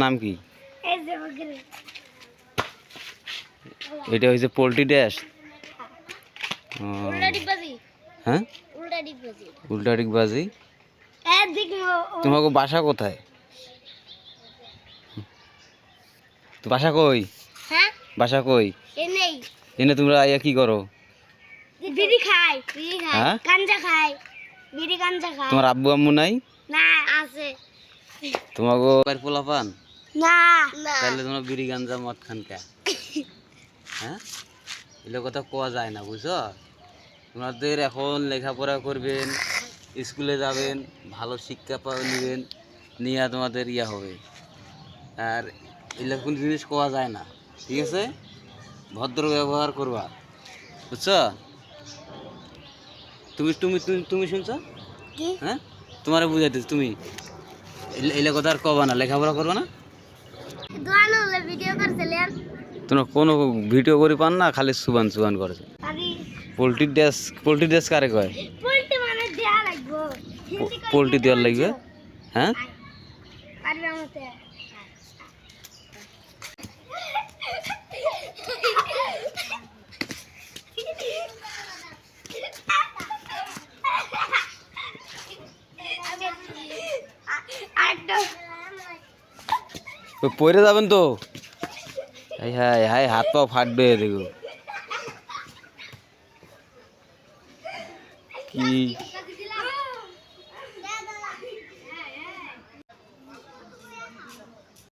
নাম কি? এটা হচ্ছে পোল্ট্রি ড্যাশ। হ্যাঁ, উল্টা ডিগবাজি। তোমাকে বাসা কোথায়? তো বাসা কই? বাসা কই? এনে তোমরা আইয়া কি করো? বিড়ি খাই, হ্যাঁ, গাঞ্জা খাই, বিড়ি গাঞ্জা খাই। তোমার আব্বু আম্মু নাই? না, আছে। তোমাকে পোলা পান? না, তাহলে তোমরা বিড়ি গাঞ্জা মদ খান কে? হ্যাঁ, এগুলো কথা কোয়া যায় না, বুঝছো? তোমাদের এখন লেখাপড়া করবেন, স্কুলে যাবেন, ভালো শিক্ষা নেবেন, নিয়ে তোমাদের ইয়া হবে। আর এগুলো কোন জিনিস কোয়া যায় না, ঠিক আছে? ভদ্র ব্যবহার করবা, বুঝছো? তুমি তুমি তুমি তুমি শুনছো? কি? হ্যাঁ, তোমারে বুঝাইতেছ তুমি এলে কথা আর কবা না, লেখাপড়া করবা না। দোয়ান হলে ভিডিও করছিলেন। তোমরা কোনো ভিডিও করে পান না, খালি সুবান সুবান করেছে। আরে পোল্ট্রি ড্যাস কারে কয়? পোল্ট্রি মানে দেয়া লাগবো। পোল্ট্রি দেওয়ার লাগবে। হ্যাঁ, পারবে আমাতে। তো পড়ে যাবেন তো। হাই হাই, হাত পা ফাটবে দেখো কি।